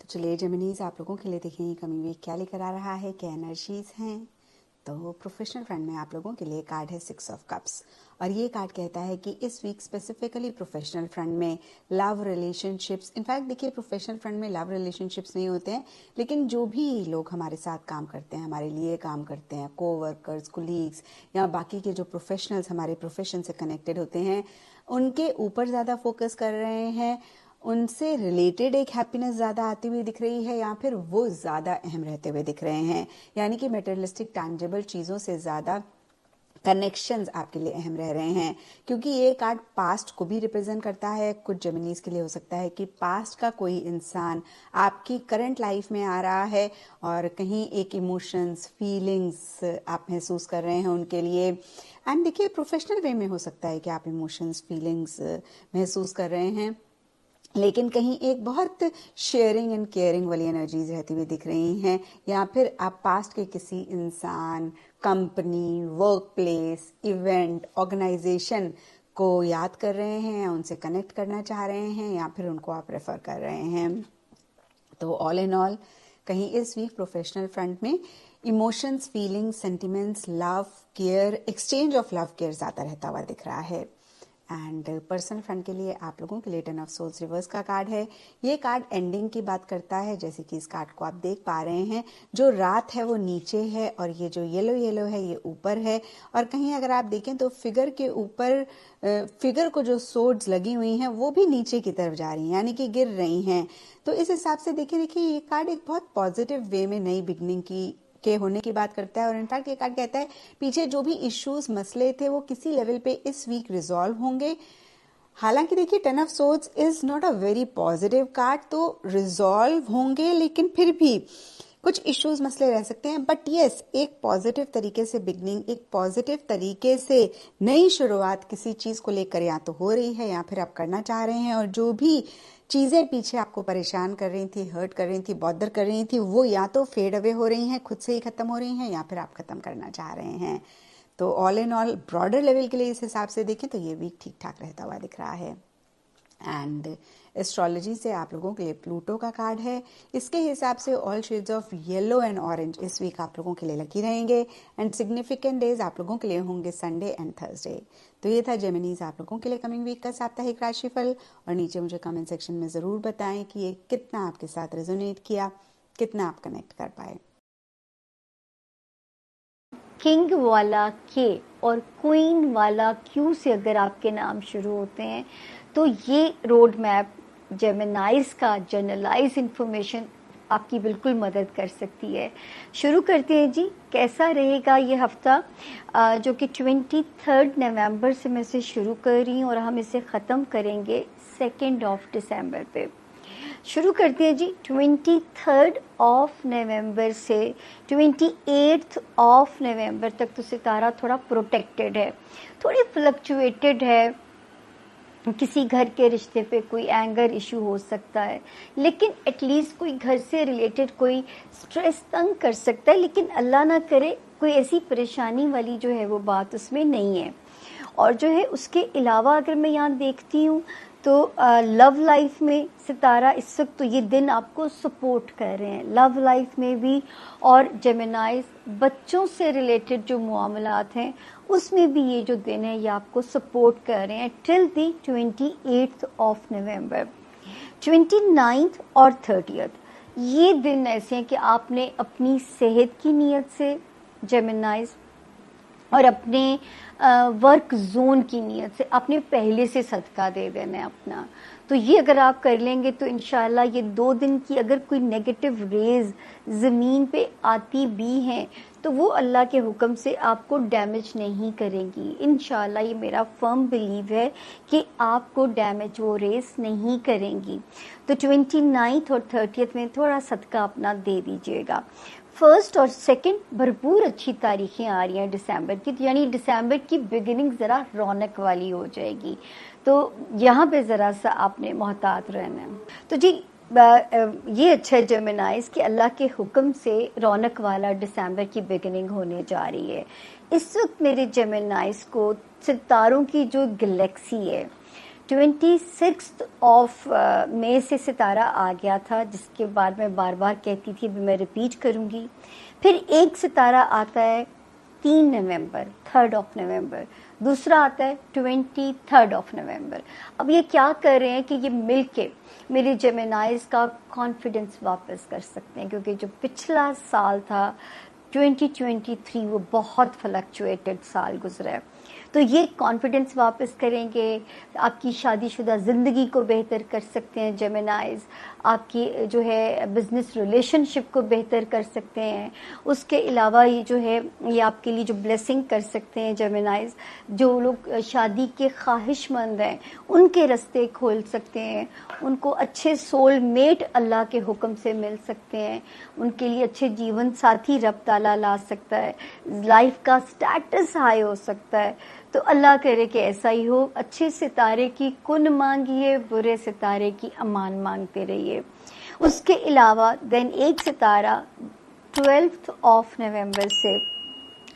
तो चलिए जेमिनीज, आप लोगों के लिए देखें कमिंग वीक क्या लेकर आ रहा है, क्या एनर्जीज हैं। तो प्रोफेशनल फ्रंट में आप लोगों के लिए कार्ड है 6 ऑफ कप्स, और ये कार्ड कहता है कि इस वीक स्पेसिफिकली प्रोफेशनल फ्रंट में लव रिलेशनशिप्स, इनफैक्ट देखिए प्रोफेशनल फ्रंट में लव रिलेशनशिप्स नहीं होते हैं, लेकिन जो भी लोग हमारे साथ काम करते हैं, हमारे लिए काम करते हैं, को वर्कर्स, कोलीग्स या बाकी के जो प्रोफेशनल्स हमारे प्रोफेशन से कनेक्टेड होते हैं, उनके ऊपर ज़्यादा फोकस कर रहे हैं, उनसे रिलेटेड एक हैप्पीनेस ज़्यादा आती हुई दिख रही है, या फिर वो ज़्यादा अहम रहते हुए दिख रहे हैं। यानी कि मटेरियलिस्टिक टैंजिबल चीज़ों से ज़्यादा कनेक्शंस आपके लिए अहम रह रहे हैं, क्योंकि ये कार्ड पास्ट को भी रिप्रेजेंट करता है। कुछ जेमिनीज के लिए हो सकता है कि पास्ट का कोई इंसान आपकी करंट लाइफ में आ रहा है और कहीं एक इमोशंस, फीलिंग्स आप महसूस कर रहे हैं उनके लिए। एंड देखिए प्रोफेशनल वे में हो सकता है कि आप इमोशंस, फीलिंग्स महसूस कर रहे हैं, लेकिन कहीं एक बहुत शेयरिंग एंड केयरिंग वाली एनर्जीज रहती हुई दिख रही हैं, या फिर आप पास्ट के किसी इंसान, company, work place, event, organisation को याद कर रहे हैं, उनसे कनेक्ट करना चाह रहे हैं, या फिर उनको आप रेफर कर रहे हैं। तो ऑल इन ऑल कहीं इस वीक प्रोफेशनल फ्रंट में emotions, feelings, sentiments, love, care, exchange of love care ज़्यादा रहता हुआ दिख रहा है। एंड पर्सनल फ्रंट के लिए आप लोगों के लिए 10 ऑफ सोल्स रिवर्स का कार्ड है। ये कार्ड एंडिंग की बात करता है, जैसे कि इस कार्ड को आप देख पा रहे हैं, जो रात है वो नीचे है और ये जो येलो येलो है ये ऊपर है। और कहीं अगर आप देखें तो फिगर के ऊपर, फिगर को जो सोड्स लगी हुई हैं वो भी नीचे की तरफ जा रही हैं, यानी कि गिर रही हैं। तो इस हिसाब से देखिए ये कार्ड एक बहुत पॉजिटिव वे में नई बिगनिंग के होने की बात करता है। और इनफैक्ट ये कार्ड कहता है पीछे जो भी इश्यूज, मसले थे वो किसी लेवल पे इस वीक रिजॉल्व होंगे। हालांकि देखिए 10 of swords is not a very positive card, तो रिजॉल्व होंगे लेकिन फिर भी कुछ इश्यूज, मसले रह सकते हैं। बट यस, एक पॉजिटिव तरीके से बिगनिंग, एक पॉजिटिव तरीके से नई शुरुआत किसी चीज को लेकर या तो हो रही है या फिर आप करना चाह रहे हैं, और जो भी चीजें पीछे आपको परेशान कर रही थी, हर्ट कर रही थी, बॉदर कर रही थी, वो या तो फेड अवे हो रही हैं, खुद से ही खत्म हो रही हैं, या फिर आप खत्म करना चाह रहे हैं। तो all in all broader level के लिए इस हिसाब से देखें तो ये वीक ठीक ठाक रहता हुआ दिख रहा है। एंड एस्ट्रोलॉजी से आप लोगों के लिए प्लूटो का कार्ड है। इसके हिसाब से all shades of yellow and orange इस वीक आप लोगों के लिए लकी रहेंगे। एंड सिग्निफिकेंट डेज आप लोगों के लिए होंगे संडे एंड थर्सडे। तो ये था जेमिनीज आप लोगों के लिए कमिंग वीक का साप्ताहिक राशिफल। और नीचे मुझे कमेंट सेक्शन में ज़रूर बताएं कि ये कितना आपके साथ रेजोनेट किया, कितना आप कनेक्ट कर पाए। किंग वाला के और क्वीन वाला क्यू से अगर आपके नाम शुरू होते हैं तो ये रोड मैप जेमिनाइज का जनरलाइज इंफॉर्मेशन आपकी बिल्कुल मदद कर सकती है। शुरू करते हैं जी, कैसा रहेगा ये हफ्ता, जो कि 23 नवंबर से मैं इसे शुरू कर रही हूँ और हम इसे ख़त्म करेंगे 2 दिसंबर पे। शुरू करते हैं जी 23 नवंबर से 28 नवंबर तक। तो सितारा थोड़ा प्रोटेक्टेड है, थोड़ी फ्लक्चुएटेड है, किसी घर के रिश्ते पे कोई एंगर इशू हो सकता है, लेकिन एटलीस्ट कोई घर से रिलेटेड कोई स्ट्रेस तंग कर सकता है, लेकिन अल्लाह ना करे कोई ऐसी परेशानी वाली जो है वो बात उसमें नहीं है। और जो है उसके अलावा अगर मैं यहाँ देखती हूँ तो लव लाइफ में सितारा इस वक्त तो ये दिन आपको सपोर्ट कर रहे हैं लव लाइफ में भी। और जेमिनाइज बच्चों से रिलेटेड जो मामलात हैं उसमें भी ये जो दिन है ये आपको सपोर्ट कर रहे हैं टिल दी 28 नवंबर। 29 और 30 ये दिन ऐसे हैं कि आपने अपनी सेहत की नीयत से जेमिनाइज और अपने वर्क जोन की नीयत से आपने पहले से सदका दे देना है अपना। तो ये अगर आप कर लेंगे तो इंशाल्लाह ये 2 दिन की अगर कोई नेगेटिव रेज ज़मीन पे आती भी हैं तो वो अल्लाह के हुक्म से आपको डैमेज नहीं करेंगी। इंशाल्लाह ये मेरा फर्म बिलीव है कि आपको डैमेज वो रेस नहीं करेंगी। तो 29 और 30 में थोड़ा सदका अपना दे दीजिएगा। फर्स्ट और सेकंड भरपूर अच्छी तारीखें आ रही हैं दिसंबर की, तो यानी दिसंबर की बिगिनिंग ज़रा रौनक वाली हो जाएगी। तो यहाँ पे ज़रा सा आपने मोहतात रहना है। तो जी ये अच्छा है जेमिनाइज कि अल्लाह के हुक्म से रौनक वाला दिसंबर की बिगिनिंग होने जा रही है। इस वक्त मेरे जेमिनाइज को सितारों की जो गैलेक्सी है 26 ऑफ मई से सितारा आ गया था, जिसके बाद मैं बार बार कहती थी, मैं रिपीट करूँगी। फिर एक सितारा आता है 3 नवंबर, 3rd ऑफ नवंबर, दूसरा आता है 23rd ऑफ नवंबर। अब ये क्या कर रहे हैं कि ये मिलके मेरे जेमिनाइज का कॉन्फिडेंस वापस कर सकते हैं, क्योंकि जो पिछला साल था 2023 वो बहुत फ्लक्चुएटेड साल गुजरा है। तो ये कॉन्फिडेंस वापस करेंगे, आपकी शादीशुदा ज़िंदगी को बेहतर कर सकते हैं जेमिनाइज, आपकी जो है बिज़नेस रिलेशनशिप को बेहतर कर सकते हैं। उसके अलावा ये जो है ये आपके लिए जो ब्लेसिंग कर सकते हैं जेमिनाइज, जो लोग शादी के ख्वाहिशमंद हैं उनके रास्ते खोल सकते हैं, उनको अच्छे सोलमेट अल्लाह के हुक्म से मिल सकते हैं, उनके लिए अच्छे जीवन साथी रब ताला ला सकता है, लाइफ का स्टेटस हाई हो सकता है। तो अल्लाह करे कि ऐसा ही हो। अच्छे सितारे की कुन मांगिए, बुरे सितारे की अमान मांगते रहिए। उसके अलावा देन एक सितारा 12th ऑफ नवंबर से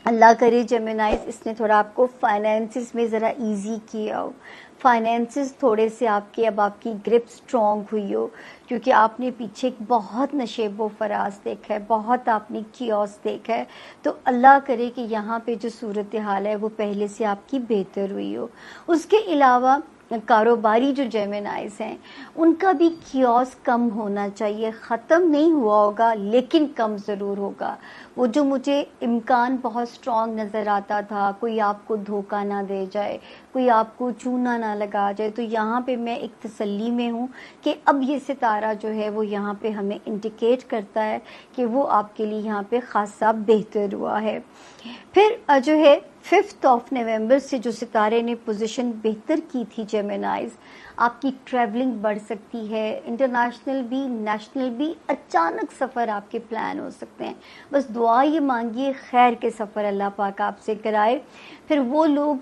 अल्लाह करे जेमिनाइज इसने थोड़ा आपको फाइनेंसिस में ज़रा इजी किया हो, फाइनेंसिस थोड़े से आपके अब आपकी ग्रिप स्ट्रॉन्ग हुई हो, क्योंकि आपने पीछे एक बहुत नशेबो फराज देखा है, बहुत आपने कियोस देखा है। तो अल्लाह करे कि यहाँ पे जो सूरत हाल है वो पहले से आपकी बेहतर हुई हो। उसके अलावा कारोबारी जो जेमिनाइज हैं उनका भी कियोस कम होना चाहिए, ख़त्म नहीं हुआ होगा लेकिन कम ज़रूर होगा। वो जो मुझे इम्कान बहुत स्ट्रॉन्ग नज़र आता था, कोई आपको धोखा ना दे जाए, कोई आपको चूना ना लगा जाए, तो यहाँ पे मैं एक तसल्ली में हूँ कि अब ये सितारा जो है वो यहाँ पे हमें इंडिकेट करता है कि वो आपके लिए यहाँ पे ख़ासा बेहतर हुआ है। फिर जो है 5th ऑफ नवंबर से जो सितारे ने पोजीशन बेहतर की थी जेमिनाइज, आपकी ट्रैवलिंग बढ़ सकती है, इंटरनेशनल भी नेशनल भी अचानक सफ़र आपके प्लान हो सकते हैं। बस दुआ ये मांगिए खैर के सफ़र अल्लाह पाक आपसे कराए। फिर वो लोग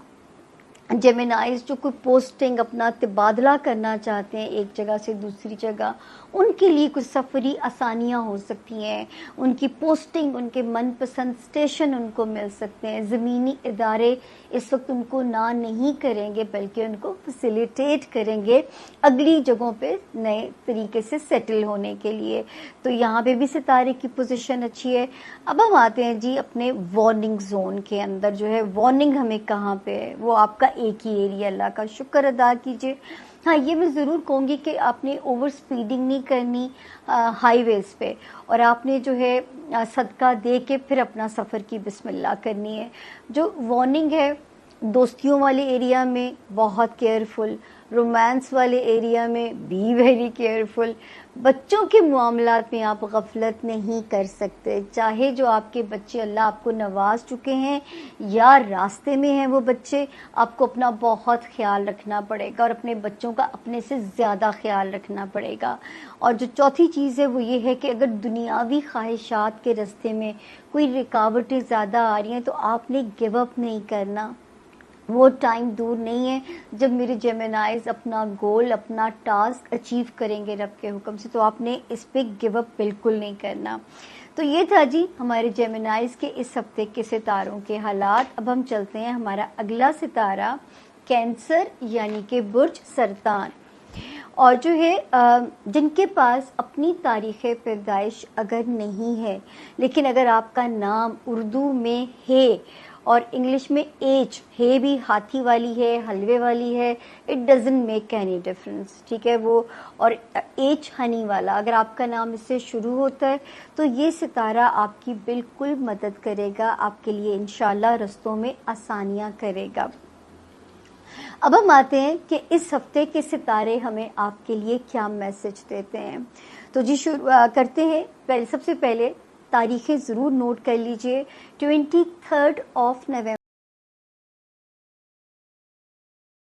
जेमिनाइज जो कोई पोस्टिंग अपना तबादला करना चाहते हैं एक जगह से दूसरी जगह, उनके लिए कुछ सफरी आसानियां हो सकती हैं, उनकी पोस्टिंग उनके मनपसंद स्टेशन उनको मिल सकते हैं। ज़मीनी इदारे इस वक्त उनको ना नहीं करेंगे बल्कि उनको फैसिलिटेट करेंगे अगली जगहों पे नए तरीके से सेटल होने के लिए। तो यहाँ पे भी सितारे की पोजीशन अच्छी है। अब हम आते हैं जी अपने वार्निंग जोन के अंदर। जो है वार्निंग हमें कहाँ पे है, वो आपका एक ही एरिया, अल्लाह का शुक्र अदा कीजिए। हाँ, ये मैं ज़रूर कहूँगी कि आपने ओवर स्पीडिंग नहीं करनी हाईवेज़ पे, और आपने जो है सदका दे के फिर अपना सफ़र की बिस्मिल्लाह करनी है। जो वार्निंग है दोस्तियों वाले एरिया में बहुत केयरफुल, रोमांस वाले एरिया में बी वेरी केयरफुल। बच्चों के मामलात में आप गफलत नहीं कर सकते, चाहे जो आपके बच्चे अल्लाह आपको नवाज चुके हैं या रास्ते में हैं वो बच्चे, आपको अपना बहुत ख्याल रखना पड़ेगा और अपने बच्चों का अपने से ज़्यादा ख्याल रखना पड़ेगा। और जो चौथी चीज़ है वो ये है कि अगर दुनियावी ख्वाहिशात के रास्ते में कोई रुकावटें ज़्यादा आ रही हैं तो आपने गिव अप नहीं करना। वो टाइम दूर नहीं है जब मेरे जेमिनाइज अपना गोल, अपना टास्क अचीव करेंगे रब के हुक्म से, तो आपने इस पे गिव अप बिल्कुल नहीं करना। तो ये था जी हमारे जेमिनाइज के इस हफ्ते के सितारों के हालात। अब हम चलते हैं हमारा अगला सितारा कैंसर यानी कि बुर्ज सरतान। और जो है जिनके पास अपनी तारीख़ पैदाइश अगर नहीं है, लेकिन अगर आपका नाम उर्दू में है और इंग्लिश में एज है भी हाथी वाली है, हलवे वाली है, it doesn't make any difference, ठीक है वो। और एज हनी वाला अगर आपका नाम इससे शुरू होता है तो ये सितारा आपकी बिल्कुल मदद करेगा, आपके लिए इंशाल्लाह रस्तों में आसानियाँ करेगा। अब हम आते हैं कि इस हफ्ते के सितारे हमें आपके लिए क्या मैसेज देते हैं। तो जी शुरू करते हैं। सबसे पहले तारीखें ज़रूर नोट कर लीजिए। 23 नवंबर